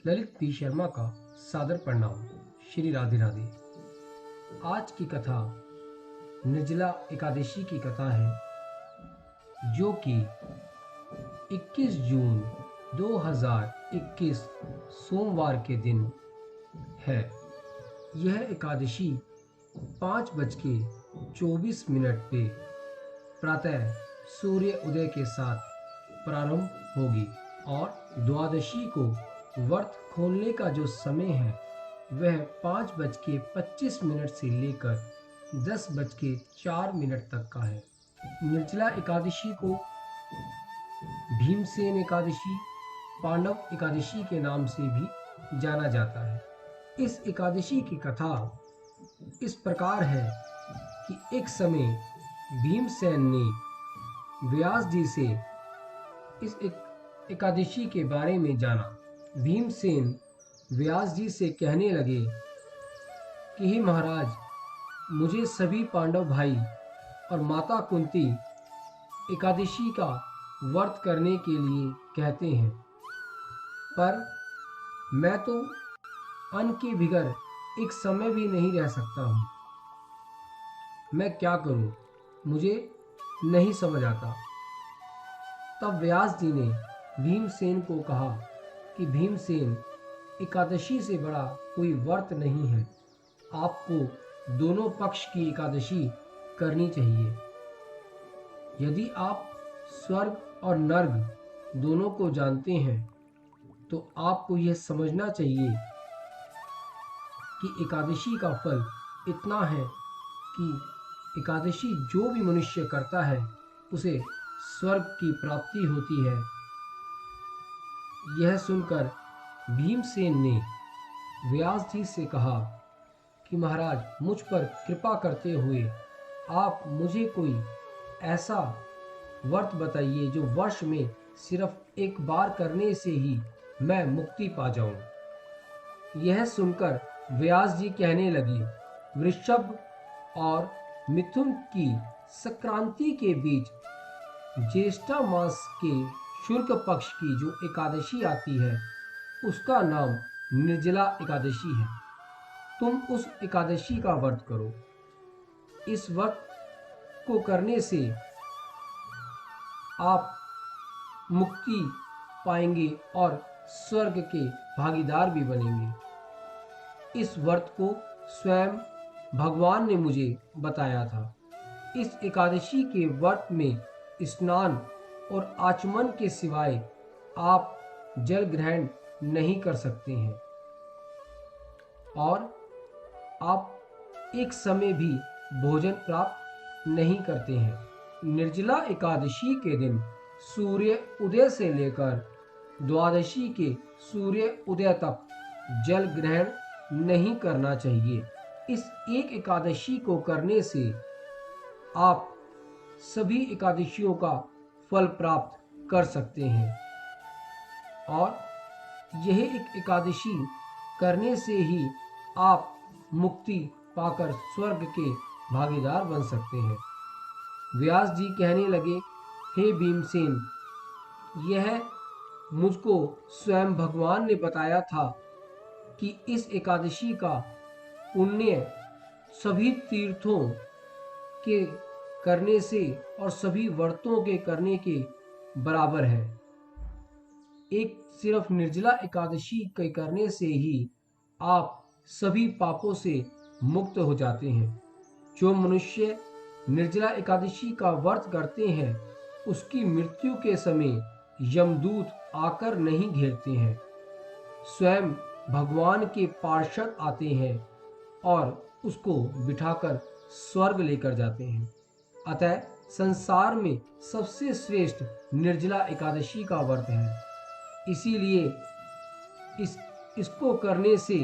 Lalit P Sharma का सादर प्रणाम। श्री राधे राधे। आज की कथा निर्जला एकादशी की कथा है, जो कि 21 जून 2021 सोमवार के दिन है। यह एकादशी 5:24 पे प्रातः सूर्य उदय के साथ प्रारंभ होगी और द्वादशी को व्रत खोलने का जो समय है वह 5:25 से लेकर 10:04 तक का है। निर्जला एकादशी को भीमसेन एकादशी, पांडव एकादशी के नाम से भी जाना जाता है। इस एकादशी की कथा इस प्रकार है कि एक समय भीमसेन ने व्यास जी से इस एकादशी के बारे में जाना। भीमसेन व्यास जी से कहने लगे कि हे महाराज, मुझे सभी पांडव भाई और माता कुंती एकादशी का व्रत करने के लिए कहते हैं, पर मैं तो अन्न के बिगर एक समय भी नहीं रह सकता हूँ। मैं क्या करूँ, मुझे नहीं समझ आता। तब व्यास जी ने भीमसेन को कहा कि भीमसेन, एकादशी से बड़ा कोई व्रत नहीं है। आपको दोनों पक्ष की एकादशी करनी चाहिए। यदि आप स्वर्ग और नर्क दोनों को जानते हैं तो आपको यह समझना चाहिए कि एकादशी का फल इतना है कि एकादशी जो भी मनुष्य करता है उसे स्वर्ग की प्राप्ति होती है। यह सुनकर भीमसेन ने व्यास जी से कहा कि महाराज, मुझ पर कृपा करते हुए आप मुझे कोई ऐसा व्रत बताइए जो वर्ष में सिर्फ एक बार करने से ही मैं मुक्ति पा जाऊं। यह सुनकर व्यास जी कहने लगे, वृषभ और मिथुन की संक्रांति के बीच ज्येष्ठा मास के शुक्ल पक्ष की जो एकादशी आती है उसका नाम निर्जला एकादशी है। तुम उस एकादशी का व्रत करो। इस व्रत को करने से आप मुक्ति पाएंगे और स्वर्ग के भागीदार भी बनेंगे। इस व्रत को स्वयं भगवान ने मुझे बताया था। इस एकादशी के व्रत में स्नान और आचमन के सिवाय आप जल ग्रहण नहीं कर सकते हैं और आप एक समय भी भोजन प्राप्त नहीं करते हैं। निर्जला एकादशी के दिन सूर्य उदय से लेकर द्वादशी के सूर्य उदय तक जल ग्रहण नहीं करना चाहिए। इस एक एकादशी को करने से आप सभी एकादशियों का फल प्राप्त कर सकते हैं और यह एक एकादशी करने से ही आप मुक्ति पाकर स्वर्ग के भागीदार बन सकते हैं। व्यास जी कहने लगे, हे भीमसेन, यह मुझको स्वयं भगवान ने बताया था कि इस एकादशी का पुण्य सभी तीर्थों के करने से और सभी व्रतों के करने के बराबर है। एक सिर्फ निर्जला एकादशी के करने से ही आप सभी पापों से मुक्त हो जाते हैं। जो मनुष्य निर्जला एकादशी का व्रत करते हैं उसकी मृत्यु के समय यमदूत आकर नहीं घेरते हैं, स्वयं भगवान के पार्षद आते हैं और उसको बिठाकर स्वर्ग लेकर जाते हैं। अतः संसार में सबसे श्रेष्ठ निर्जला एकादशी का व्रत है। इसीलिए इसको करने से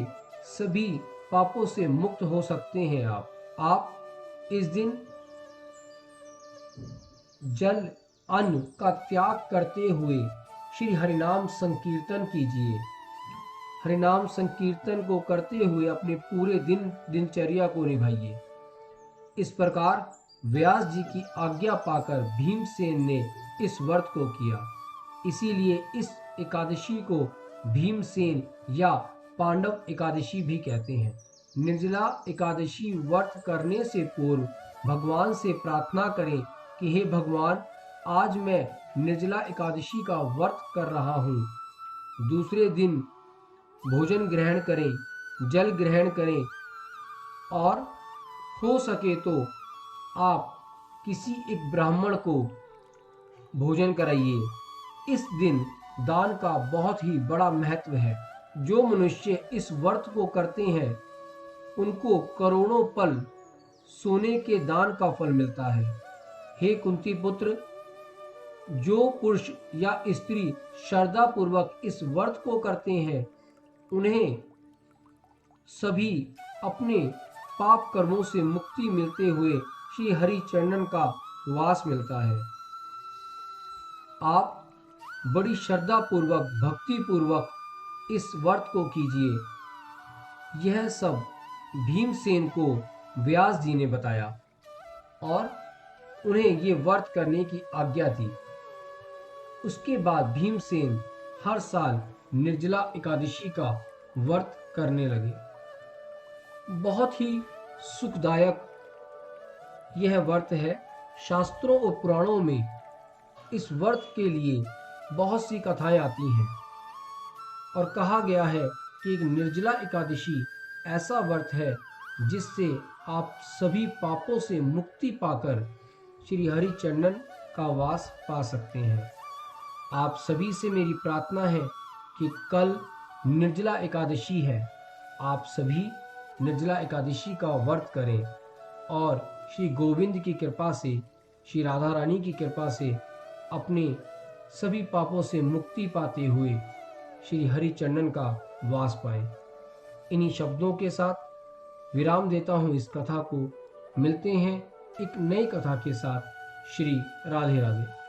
सभी पापों से मुक्त हो सकते हैं। आप इस दिन जल अन्न का त्याग करते हुए श्री हरिनाम संकीर्तन कीजिए। हरिनाम संकीर्तन को करते हुए अपने पूरे दिनचर्या को निभाइए। इस प्रकार व्यास जी की आज्ञा पाकर भीमसेन ने इस व्रत को किया। इसीलिए इस एकादशी को भीमसेन या पांडव एकादशी भी कहते हैं। निर्जला एकादशी व्रत करने से पूर्व भगवान से प्रार्थना करें कि हे भगवान, आज मैं निर्जला एकादशी का व्रत कर रहा हूँ। दूसरे दिन भोजन ग्रहण करें, जल ग्रहण करें और हो सके तो आप किसी एक ब्राह्मण को भोजन कराइए। इस दिन दान का बहुत ही बड़ा महत्व है। जो मनुष्य इस व्रत को करते हैं उनको करोड़ों पल सोने के दान का फल मिलता है। हे कुंती पुत्र, जो पुरुष या स्त्री श्रद्धा पूर्वक इस व्रत को करते हैं उन्हें सभी अपने पाप कर्मों से मुक्ति मिलते हुए श्री हरि चरणन का वास मिलता है। आप बड़ी श्रद्धा पूर्वक, भक्ति पूर्वक इस व्रत को कीजिए। यह सब भीमसेन को व्यास जी ने बताया और उन्हें ये व्रत करने की आज्ञा दी। उसके बाद भीमसेन हर साल निर्जला एकादशी का व्रत करने लगे। बहुत ही सुखदायक यह व्रत है। शास्त्रों और पुराणों में इस व्रत के लिए बहुत सी कथाएं आती हैं और कहा गया है कि एक निर्जला एकादशी ऐसा व्रत है जिससे आप सभी पापों से मुक्ति पाकर श्री हरि चरणन का वास पा सकते हैं। आप सभी से मेरी प्रार्थना है कि कल निर्जला एकादशी है, आप सभी निर्जला एकादशी का व्रत करें और श्री गोविंद की कृपा से, श्री राधा रानी की कृपा से अपने सभी पापों से मुक्ति पाते हुए श्री हरि चरणन का वास पाएं। इन्हीं शब्दों के साथ विराम देता हूँ इस कथा को। मिलते हैं एक नई कथा के साथ। श्री राधे राधे।